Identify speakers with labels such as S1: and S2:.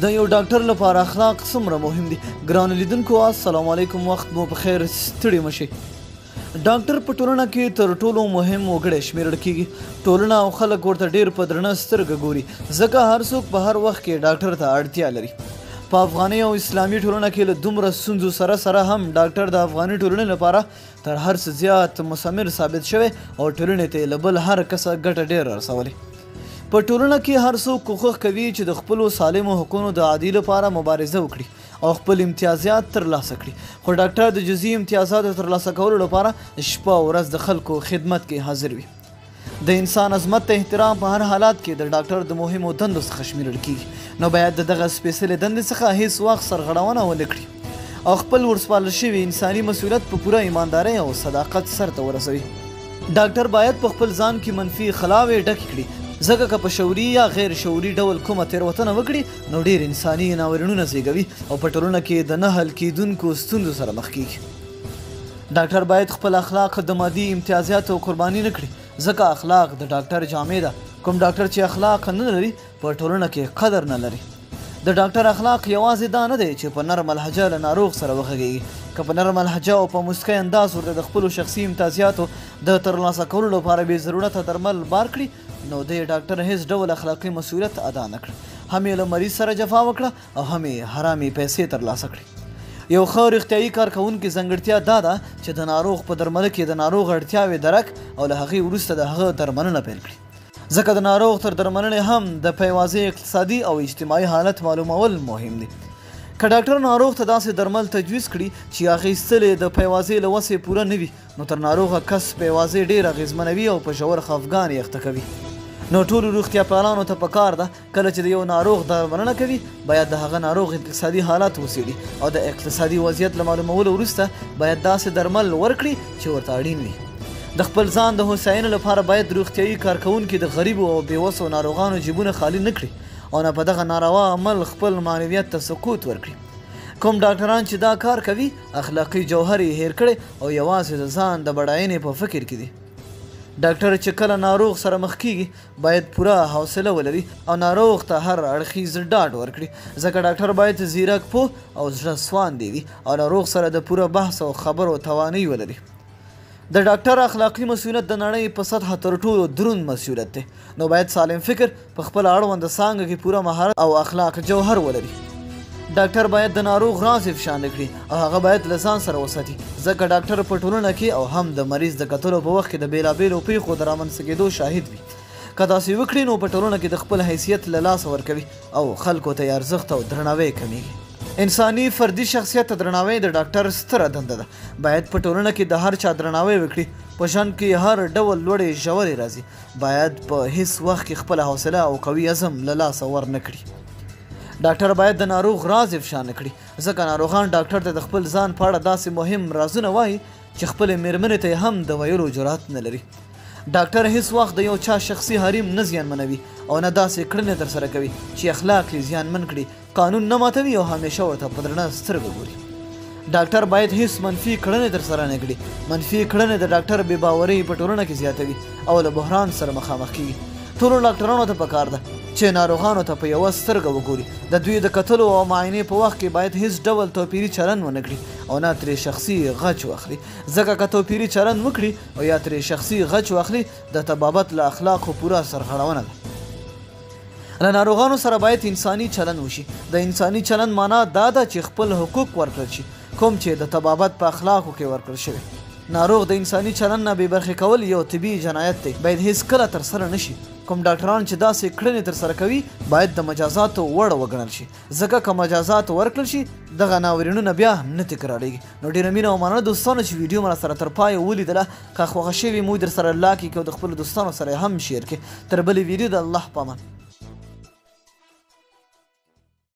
S1: د یو ډاکټر لپاره اخلاق څومره مهم دي. ګرانو لیدونکو السلام علیکم، وخت مو په خیر، ستړي مشئ. ډاکټر په ټولنه کې تر ټولو مهم وګړی شمیرل کیږي. ټولنه او خلک ورته ډیر په درنه سترګه ګوري، ځکه هر څوک په هر وخت کې ډاکټر ته اړتیا لري. په افغاني او اسلامي ټولنه کې له دومره ستونزو سره هم ډاکټر د افغاني ټولنې لپاره تر هر څه زیات مثمر ثابت شوی او ټولنې ته له بل هر کسه ګټه ډېره رسولې. په ټولنه کې هر څوک کوښښ کوي چې د خپلو سالمو حقونو د عادي لپاره مبارزه وکړي او خپل امتیازات ترلاسه کړي، خو ډاکټر د جزئي امتیازاتو ترلاسه کولو لپاره شپه او ورځ د خلکو خدمت کې حاضر وي. د انسان عظمت ته احترام په هر حالات کې د ډاکټر د مهمو دندو څخه شمیرل کیږي، نو باید د دغه سپیڅلې دندې څخه هیڅ وخت سرغړونه ونه کړي او خپل ورسپارل شوي انساني مسؤلیت په پوره ایماندارۍ او صداقت سرته ورسوي. ډاکټر باید په خپل ځان کې منفي خلاوې ډکې کړي، ځکه که په شعوري یا غیر شعوري ډول کومه تېروتنه وکړي نو ډېر انساني ناورینونه زیږوي او په ټولنه کې د نه حل کیدونکو ستونزو سره مخ کیږي. ډاکټر باید خپل اخلاق د مادي امتیازاتو قرباني نه کړي، ځکه اخلاق د ډاکټر جامې ده. کوم ډاکټر چې اخلاق نه لري په ټولنه کې قدر نه لري. د ډاکټر اخلاق یوازې دا نه دی چې په نرمه لهجه له ناروغ سره وغږیږي، که په نرمه لهجه او په مسکی انداز ورته د خپلو شخصي امتیازاتو د ترلاسه کولو لپاره بې ضرورته درمل بار کړي نو د ډاکټر هیڅ ډول اخلاقي مسؤلیت ادا نه کړ، هم یې له مریض سره جفا وکړه او هم یې حرامې پیسې ترلاسه کړي. یو ښه روغتیایي کارکوونکي ځانګړتیا دا ده چې د ناروغ په درملو کې د ناروغ اړتیاوې درک او له هغې وروسته د هغه درملنه پیل کړي، ځکه د ناروغ تر درملنې هم د پیوازي اقتصادي او اجتماعي حالت معلومول مهم دي. که ډاکټر ناروغ ته داسې درمل تجویز کړي چې اخیستل یې د پیوازي له وسې پوره نه وي نو تر ناروغه کس پیوازي ډېر اغېزمنوي او په ژور خفګان یې اخته کوي. نو ټولو روغتیا پالانو ته پکار ده کله چې د یو ناروغ درملنه کوي باید د هغه ناروغ اقتصادي حالت وڅېړي او د اقتصادي وضعیت له معلومولو وروسته باید داسې درمل ورکړي چې ورته اړین وي. د خپل ځان د هوساینې لپاره باید روغتیایي کارکوونکي د غریبو او بېوسو ناروغانو جیبونه خالي نه کړي او نه په دغه ناروا عمل خپل معنویت ته سقوط ورکړي. کوم ډاکټران چې دا کار کوي اخلاقي جوهر یې هیر کړی او یوازې د ځان د بډاینې په فکر کې دي. ډاکټر چې کله ناروغ سره مخ کیږي باید پوره حوصله ولري او ناروغ ته هر اړخیز ډاډ ورکړي، ځکه ډاکټر باید زیرک پوه او زړه سواندی وي او ناروغ سره د پوره بحث او خبرو توانایي ولري. د ډاکټر اخلاقي مسؤلیت د نړۍ په سطحه تر ټولو دروند مسؤلیت دی، نو باید سالم فکر په خپل اړونده څانګه کې پوره مهارت او اخلاق جوهر ولري. ډاکټر باید د ناروغ راز افشا نه کړي او هغه باید له ځان سره وساتي، ځکه ډاکټر په ټولنه کې او هم د مریض د کتلو په وخت کې د بېلابېلو پیښو د رامنځته کېدو شاهد وي. که داسې وکړي نو په ټولنه کې د خپل حیثیت له لاسه ورکوي او خلکو ته یې ارزښت او درناوی کمیږي. انساني فردي شخصیت ته درناوی د ډاکټر ستره دنده ده. باید په ټولنه کې د هر چا درناوی وکړي، په ژوند کې هر ډول لوړې ژورې راځي، باید په هیڅ وخت کې خپله حوصله او قوي عزم له لاسه ورنه کړي. ډاکټر باید د ناروغ راز افشا نه کړي، ځکه ناروغان ډاکټر ته د خپل ځان په اړه داسې مهم رازونه وایي چې خپلې مېرمنې ته هم د ویلو جرأت نه لري. ډاکټر هیڅ وخت د یو چا شخصي حریم نه زیانمنوي او نه داسې کړنې ترسره کوي چې اخلاق یې زیانمن کړي، قانون نه ماتوي او همیشه ورته په درنه سترګه ګوري. ډاکټر باید هیڅ منفي کړنې ترسره نه کړي. منفي کړنې د ډاکټر بې باورۍ په ټولنه کې زیاتوي او له بحران سره مخامخ کیږي. ټولو ډاکټرانو ته پکار ده چې ناروغانو ته په یوه سترګه وګوري. د دوی د کتلو او معاینې په وخت کې باید هیڅ ډول توپیري چلند ونه کړي او نه ترې شخصي غچ واخلي، ځکه که توپیري چلند وکړي او یا ترې شخصي غچ واخلي د طبابت له اخلاقو پوره سرغړونه ده. له ناروغانو سره باید انساني چلند وشي. د انساني چلند معنا دا ده چې خپل حقوق ورکړل شي کوم چې د طبابت په اخلاقو کې ورکړل شوي. ناروغ د انساني چلند نه بې برخې کول یو طبیعي جنایت دی، باید هیڅ کله ترسره نشي. کوم ډاکټران چې داسې کړنې ترسره کوي باید د مجازاتو وړ وګڼل شي، ځکه که مجازات ورکړل شي دغه ناورینونه بیا نه تکراریږي. نو ډېره مینه او مننه دوستانو چې ویډیو مو راسره تر پایه ولیدله. که خوښه شوې مو در سره لاک کړئ او د خپلو دوستانو سره هم شیر کړئ. تر بلې ویډیو د الله په امان.